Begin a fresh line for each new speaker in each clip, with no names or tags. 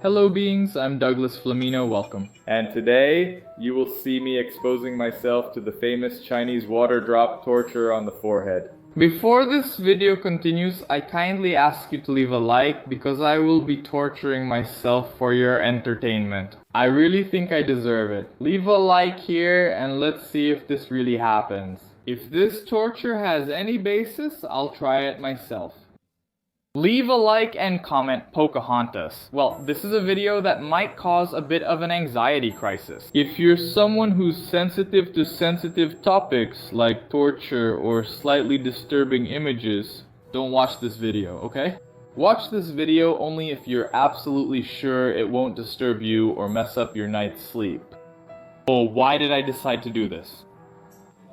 Hello beings, I'm Douglas Flamino, welcome. And today, you will see me exposing myself to the famous Chinese water drop torture on the forehead. Before this video continues, I kindly ask you to leave a like because I will be torturing myself for your entertainment. I really think I deserve it. Leave a like here and let's see if this really happens. If this torture has any basis, I'll try it myself. Leave a like and comment Pocahontas. Well, this is a video that might cause a bit of an anxiety crisis. If you're someone who's sensitive to sensitive topics like torture or slightly disturbing images, don't watch this video, okay? Watch this video only if you're absolutely sure it won't disturb you or mess up your night's sleep. Oh, why did I decide to do this?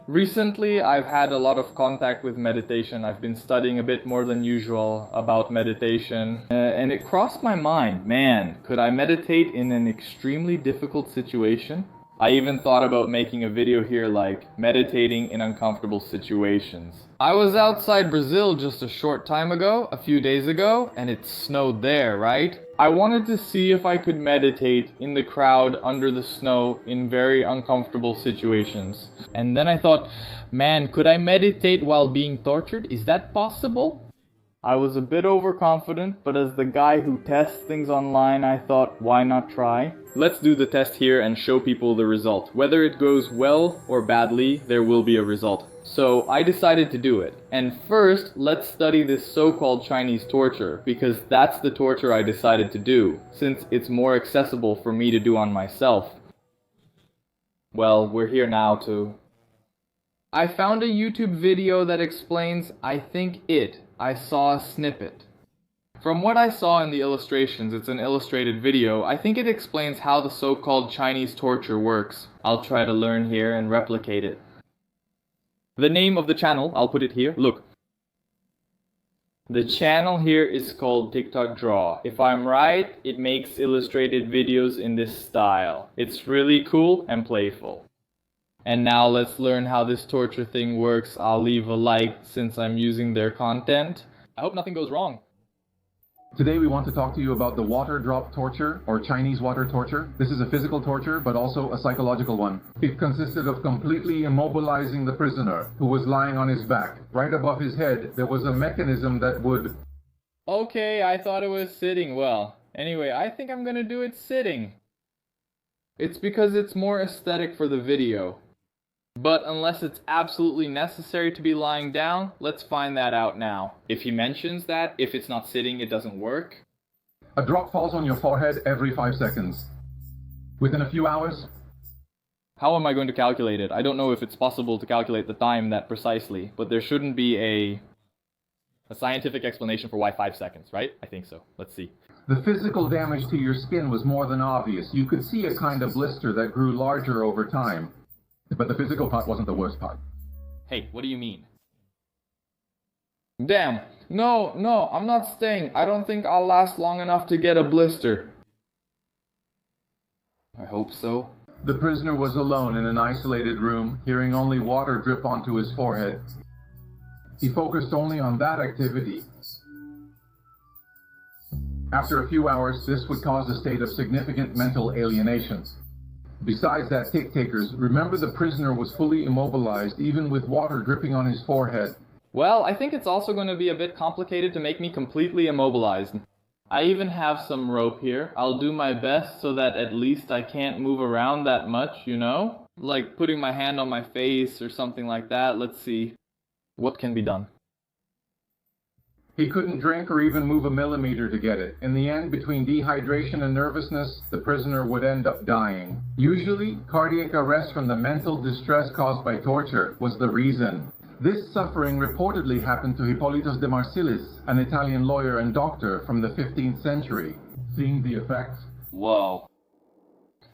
Recently, I've had a lot of contact with meditation. I've been studying a bit more than usual about meditation, and it crossed my mind, man, could I meditate in an extremely difficult situation? I even thought about making a video here like meditating in uncomfortable situations. I was outside Brazil just a short time ago, a few days ago, and it snowed there, right? I wanted to see if I could meditate in the crowd under the snow in very uncomfortable situations. And then I thought, man, could I meditate while being tortured? Is that possible? I was a bit overconfident, but as the guy who tests things online, I thought, why not try? Let's do the test here and show people the result. Whether it goes well or badly, there will be a result. So I decided to do it. And first, let's study this so-called Chinese torture, because that's the torture I decided to do, since it's more accessible for me to do on myself. Well, we're here now too. I found a YouTube video that explains I saw a snippet. From what I saw in the illustrations, it's an illustrated video, I think it explains how the so-called Chinese torture works. I'll try to learn here and replicate it. The name of the channel, I'll put it here, look. The channel here is called TikTok Draw. If I'm right, it makes illustrated videos in this style. It's really cool and playful. And now let's learn how this torture thing works. I'll leave a like since I'm using their content. I hope nothing goes wrong.
Today we want to talk to you about the water drop torture, or Chinese water torture. This is a physical torture, but also a psychological one. It consisted of completely immobilizing the prisoner, who was lying on his back. Right above his head, there was a mechanism that would...
Okay, I thought it was sitting. Well, anyway, I think I'm gonna do it sitting. It's because it's more aesthetic for the video. But unless it's absolutely necessary to be lying down, let's find that out now. If he mentions that, if it's not sitting, it doesn't work.
A drop falls on your forehead every 5 seconds. Within a few hours...
How am I going to calculate it? I don't know if it's possible to calculate the time that precisely, but there shouldn't be a scientific explanation for why 5 seconds, right? I think so. Let's see.
The physical damage to your skin was more than obvious. You could see a kind of blister that grew larger over time. But the physical part wasn't the worst part.
Hey, what do you mean? Damn, no, I'm not staying. I don't think I'll last long enough to get a blister. I hope so.
The prisoner was alone in an isolated room, hearing only water drip onto his forehead. He focused only on that activity. After a few hours, this would cause a state of significant mental alienation. Besides that, takers, remember the prisoner was fully immobilized, even with water dripping on his forehead.
Well, I think it's also going to be a bit complicated to make me completely immobilized. I even have some rope here. I'll do my best so that at least I can't move around that much, you know? Like putting my hand on my face or something like that. Let's see what can be done.
He couldn't drink or even move a millimeter to get it. In the end, between dehydration and nervousness, the prisoner would end up dying. Usually, cardiac arrest from the mental distress caused by torture was the reason. This suffering reportedly happened to Hippolytus de Marsilis, an Italian lawyer and doctor from the 15th century. Seeing the effects?
Whoa.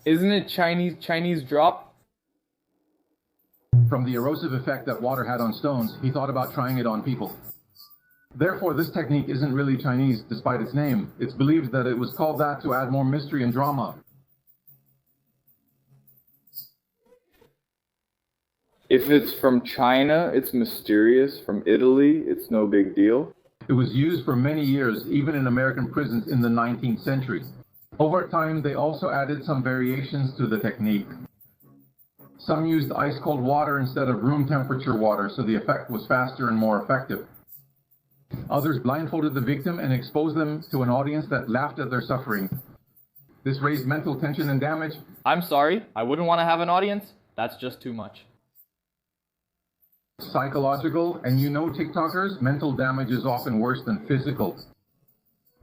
Isn't it Chinese drop?
From the erosive effect that water had on stones, he thought about trying it on people. Therefore, this technique isn't really Chinese, despite its name. It's believed that it was called that to add more mystery and drama.
If it's from China, it's mysterious. From Italy, it's no big deal.
It was used for many years, even in American prisons in the 19th century. Over time, they also added some variations to the technique. Some used ice-cold water instead of room temperature water, so the effect was faster and more effective. Others blindfolded the victim and exposed them to an audience that laughed at their suffering. This raised mental tension and damage.
I'm sorry, I wouldn't want to have an audience. That's just too much.
Psychological, and TikTokers, mental damage is often worse than physical.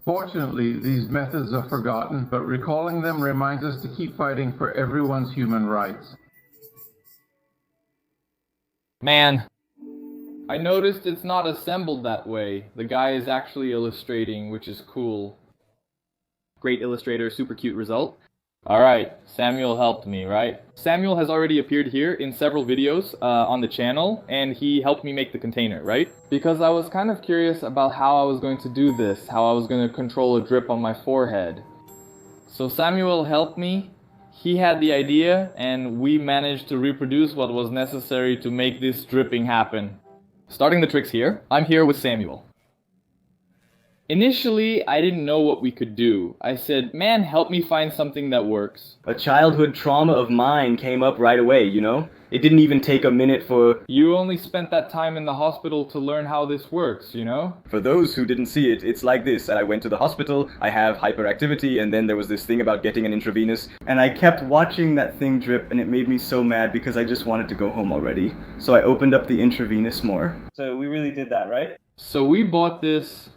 Fortunately, these methods are forgotten, but recalling them reminds us to keep fighting for everyone's human rights.
Man, I noticed it's not assembled that way. The guy is actually illustrating, which is cool. Great illustrator, super cute result. Alright, Samuel helped me, right? Samuel has already appeared here in several videos on the channel, and he helped me make the container, right? Because I was kind of curious about how I was going to do this, how I was going to control a drip on my forehead. So Samuel helped me, he had the idea, and we managed to reproduce what was necessary to make this dripping happen. Starting the tricks here, I'm here with Samuel. Initially, I didn't know what we could do. I said, man, help me find something that works.
A childhood trauma of mine came up right away, you know? It didn't even take a minute for...
You only spent that time in the hospital to learn how this works, you know?
For those who didn't see it, it's like this. I went to the hospital, I have hyperactivity, and then there was this thing about getting an intravenous, and I kept watching that thing drip, and it made me so mad because I just wanted to go home already. So I opened up the intravenous more. So we really did that, right?
So we bought this...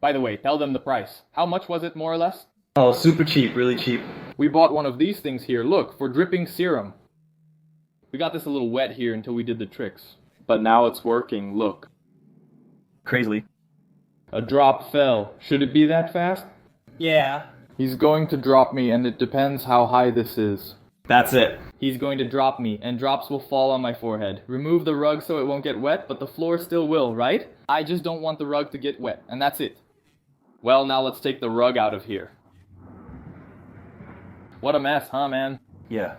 By the way, tell them the price. How much was it, more or less?
Oh, super cheap, really cheap.
We bought one of these things here, look, for dripping serum. We got this a little wet here until we did the tricks. But now it's working, look.
Crazily.
A drop fell. Should it be that fast?
Yeah.
He's going to drop me, and it depends how high this is.
That's it.
He's going to drop me, and drops will fall on my forehead. Remove the rug so it won't get wet, but the floor still will, right? I just don't want the rug to get wet, and that's it. Well, now let's take the rug out of here. What a mess, huh, man?
Yeah.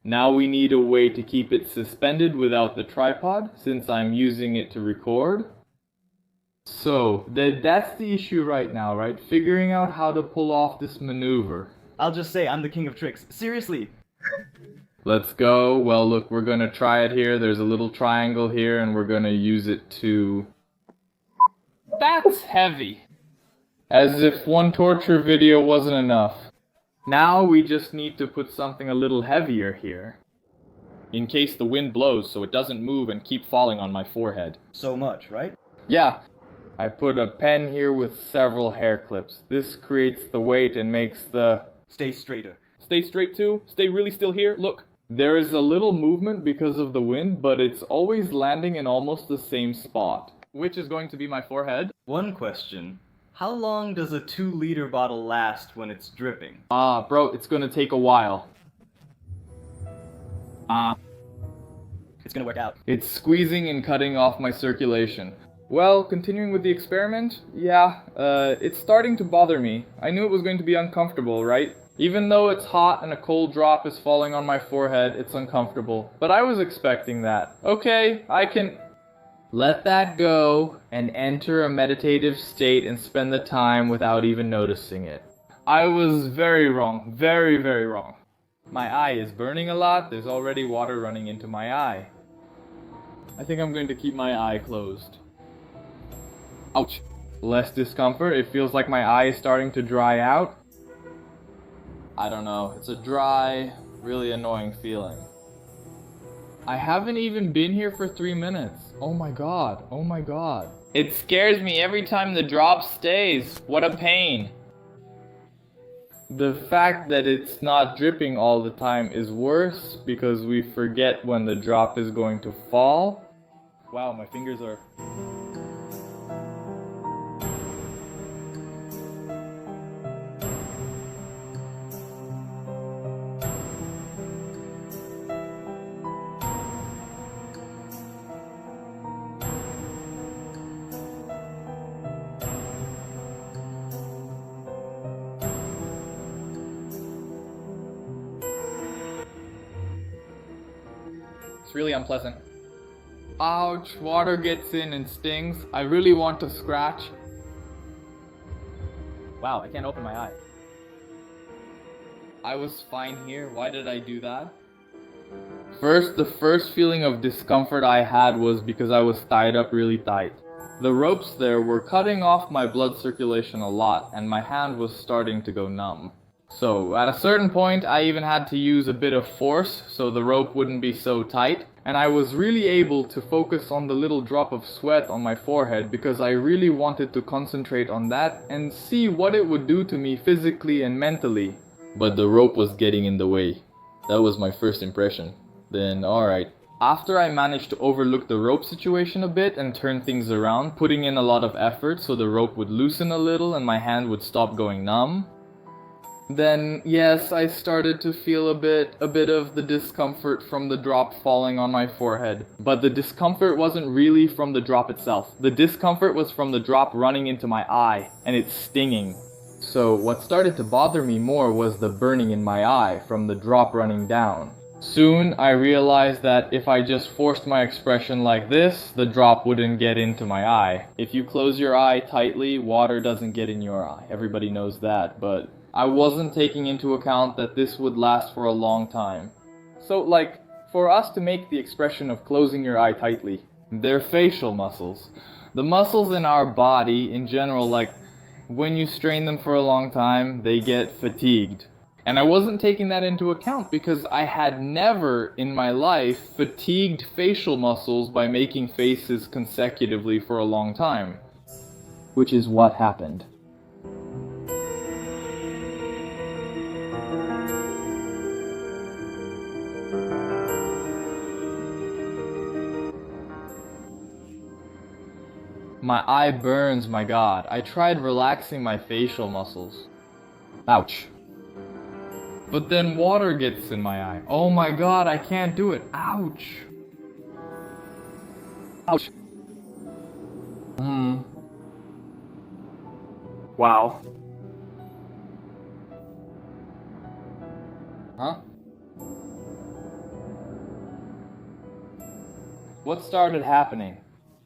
Now we need a way to keep it suspended without the tripod, since I'm using it to record. So, that's the issue right now, right? Figuring out how to pull off this maneuver.
I'll just say, I'm the king of tricks. Seriously.
Let's go. Well, look, we're gonna try it here. There's a little triangle here, and we're gonna use it to... That's heavy! As if one torture video wasn't enough. Now we just need to put something a little heavier here. In case the wind blows, so it doesn't move and keep falling on my forehead.
So much, right?
Yeah. I put a pen here with several hair clips. This creates the weight and makes the...
Stay straighter.
Stay straight too? Stay really still here? Look. There is a little movement because of the wind, but it's always landing in almost the same spot. Which is going to be my forehead.
One question. How long does a 2-liter bottle last when it's dripping?
Bro, it's gonna take a while.
It's gonna work out.
It's squeezing and cutting off my circulation. Well, continuing with the experiment, yeah, it's starting to bother me. I knew it was going to be uncomfortable, right? Even though it's hot and a cold drop is falling on my forehead, it's uncomfortable. But I was expecting that. Okay, I can let that go and enter a meditative state and spend the time without even noticing it. I was very wrong. Very, very wrong. My eye is burning a lot. There's already water running into my eye. I think I'm going to keep my eye closed. Ouch. Less discomfort. It feels like my eye is starting to dry out. I don't know. It's a dry, really annoying feeling. I haven't even been here for 3 minutes. Oh my god. Oh my god. It scares me every time the drop stays. What a pain. The fact that it's not dripping all the time is worse because we forget when the drop is going to fall. Wow, my fingers are... It's really unpleasant. Ouch, water gets in and stings. I really want to scratch.
Wow, I can't open my eye.
I was fine here. Why did I do that? First, the first feeling of discomfort I had was because I was tied up really tight. The ropes there were cutting off my blood circulation a lot, and my hand was starting to go numb. So, at a certain point, I even had to use a bit of force so the rope wouldn't be so tight, and I was really able to focus on the little drop of sweat on my forehead because I really wanted to concentrate on that and see what it would do to me physically and mentally. But the rope was getting in the way. That was my first impression. Then, alright. After I managed to overlook the rope situation a bit and turn things around, putting in a lot of effort so the rope would loosen a little and my hand would stop going numb, then, yes, I started to feel a bit of the discomfort from the drop falling on my forehead. But the discomfort wasn't really from the drop itself. The discomfort was from the drop running into my eye, and it's stinging. So what started to bother me more was the burning in my eye from the drop running down. Soon I realized that if I just forced my expression like this, the drop wouldn't get into my eye. If you close your eye tightly, water doesn't get in your eye. Everybody knows that, but I wasn't taking into account that this would last for a long time. So like, for us to make the expression of closing your eye tightly, they're facial muscles. The muscles in our body in general, like, when you strain them for a long time, they get fatigued. And I wasn't taking that into account because I had never in my life fatigued facial muscles by making faces consecutively for a long time. Which is what happened. My eye burns, my god. I tried relaxing my facial muscles. Ouch. But then water gets in my eye. Oh my god, I can't do it. Ouch. Ouch. Wow. Huh? What started happening?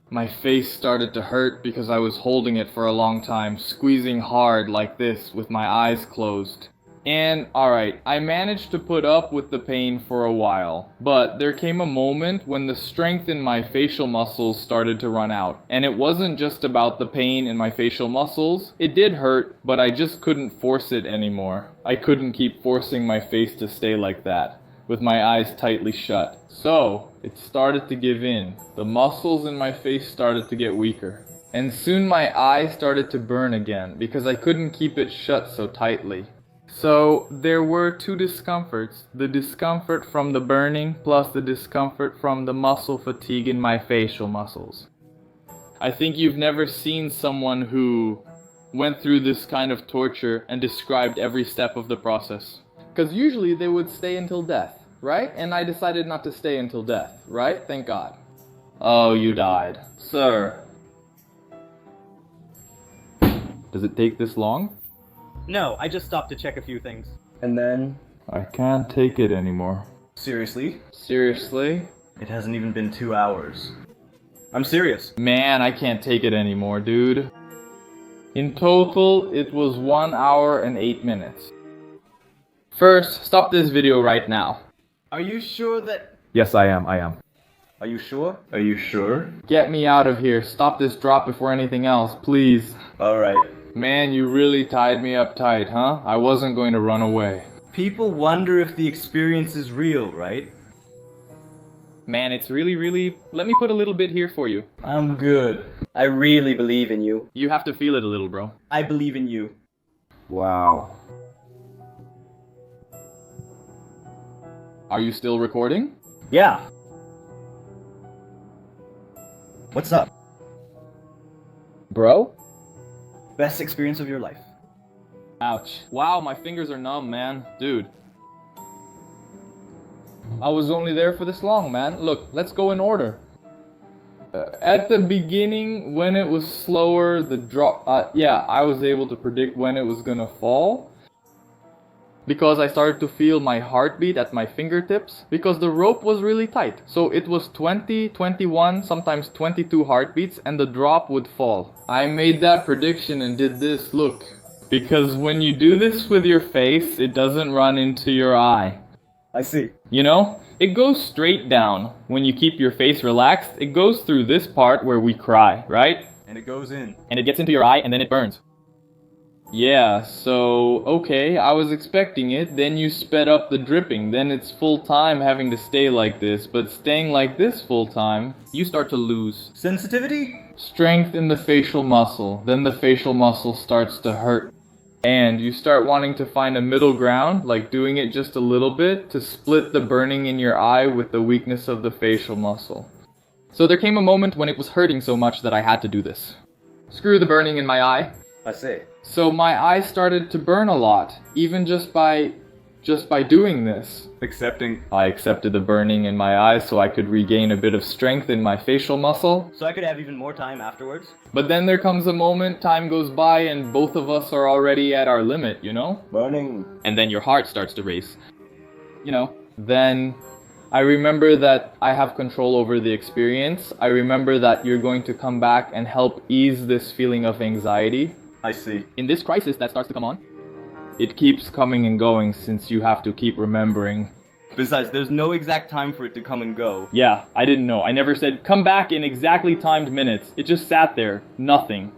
My face started to hurt because I was holding it for a long time, squeezing hard like this with my eyes closed. And alright, I managed to put up with the pain for a while, but there came a moment when the strength in my facial muscles started to run out. And it wasn't just about the pain in my facial muscles. It did hurt, but I just couldn't force it anymore. I couldn't keep forcing my face to stay like that, with my eyes tightly shut. So, it started to give in. The muscles in my face started to get weaker. And soon my eye started to burn again, because I couldn't keep it shut so tightly. So, there were two discomforts. The discomfort from the burning, plus the discomfort from the muscle fatigue in my facial muscles. I think you've never seen someone who went through this kind of torture and described every step of the process. Because usually they would stay until death, right? And I decided not to stay until death, right? Thank God. Oh, you died. Sir. Does it take this long?
No, I just stopped to check a few things.
And then? I can't take it anymore.
Seriously?
Seriously?
It hasn't even been 2 hours. I'm serious.
Man, I can't take it anymore, dude. In total, it was 1 hour and 8 minutes. First, stop this video right now.
Are you sure that...
Yes, I am.
Are you sure? Are you sure?
Get me out of here. Stop this drop before anything else, please.
Alright.
Man, you really tied me up tight, huh? I wasn't going to run away.
People wonder if the experience is real, right?
Man, it's really... Let me put a little bit here for you.
I'm good. I really believe in you.
You have to feel it a little, bro.
I believe in you.
Wow. Are you still recording?
Yeah. What's up?
Bro?
Best experience of your life.
Ouch. Wow, my fingers are numb, man. Dude. I was only there for this long, man. Look, let's go in order. At the beginning, when it was slower, the drop... yeah, I was able to predict when it was gonna fall. because I started to feel my heartbeat at my fingertips because the rope was really tight. So it was 20, 21, sometimes 22 heartbeats and the drop would fall. I made that prediction and did this, look. Because when you do this with your face, it doesn't run into your eye.
I see.
You know? It goes straight down. When you keep your face relaxed, it goes through this part where we cry, right?
And it goes in.
And it gets into your eye and then it burns. Yeah, so, okay, I was expecting it, then you sped up the dripping, then it's full time having to stay like this, but staying like this full time, you start to lose
Sensitivity?
strength in the facial muscle, then the facial muscle starts to hurt. And you start wanting to find a middle ground, like doing it just a little bit, to split the burning in your eye with the weakness of the facial muscle. So there came a moment when it was hurting so much that I had to do this. Screw the burning in my eye.
I see.
So my eyes started to burn a lot, even just by doing this.
Accepting.
I accepted the burning in my eyes so I could regain a bit of strength in my facial muscle.
So I could have even more time afterwards?
But then there comes a moment, time goes by, and both of us are already at our limit, you know?
Burning.
And then your heart starts to race. You know, then I remember that I have control over the experience. I remember that you're going to come back and help ease this feeling of anxiety.
I see.
In this crisis that starts to come on, it keeps coming and going since you have to keep remembering.
Besides, there's no exact time for it to come and go.
Yeah, I didn't know. I never said, come back in exactly timed minutes. It just sat there. Nothing.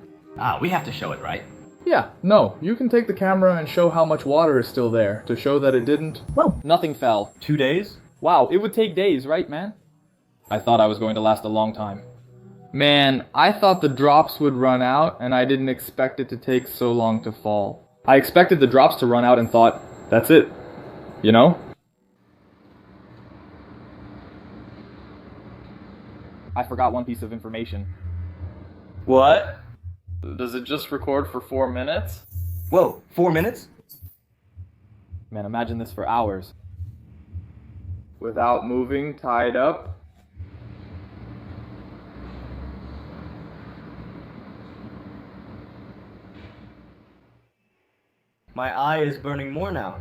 We have to show it, right?
Yeah, no. You can take the camera and show how much water is still there to show that it didn't. Well, nothing fell.
2 days?
Wow, it would take days, right, man? I thought I was going to last a long time. Man, I thought the drops would run out, and I didn't expect it to take so long to fall. I expected the drops to run out and thought, that's it. You know? I forgot one piece of information.
What?
Does it just record for 4 minutes?
Whoa, 4 minutes?
Man, imagine this for hours. Without moving, tied up.
My eye is burning more now.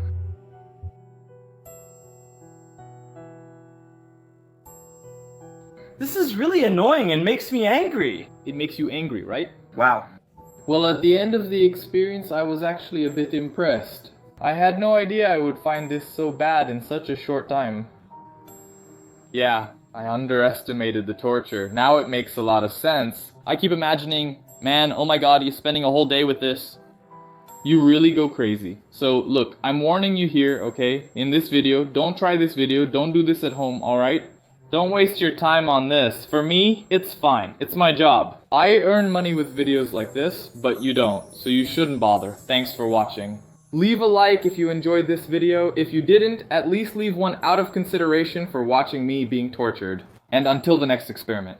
This is really annoying and makes me angry.
It makes you angry, right?
Wow.
Well, at the end of the experience, I was actually a bit impressed. I had no idea I would find this so bad in such a short time. Yeah, I underestimated the torture. Now it makes a lot of sense. I keep imagining, man, oh my god, he's spending a whole day with this. You really go crazy. So look, I'm warning you here, okay? In this video, don't try this video, don't do this at home, alright? Don't waste your time on this. For me, it's fine. It's my job. I earn money with videos like this, but you don't, so you shouldn't bother. Thanks for watching. Leave a like if you enjoyed this video. If you didn't, at least leave one out of consideration for watching me being tortured. And until the next experiment.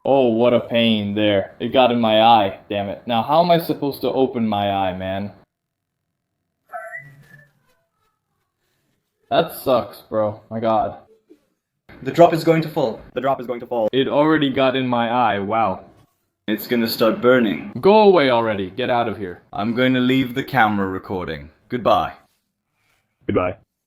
Oh, what a pain there. It got in my eye, damn it. Now how am I supposed to open my eye, man? That sucks, bro. My god.
The drop is going to fall. The drop is going to fall.
It already got in my eye, wow.
It's gonna start burning.
Go away already. Get out of here.
I'm going to leave the camera recording. Goodbye.
Goodbye.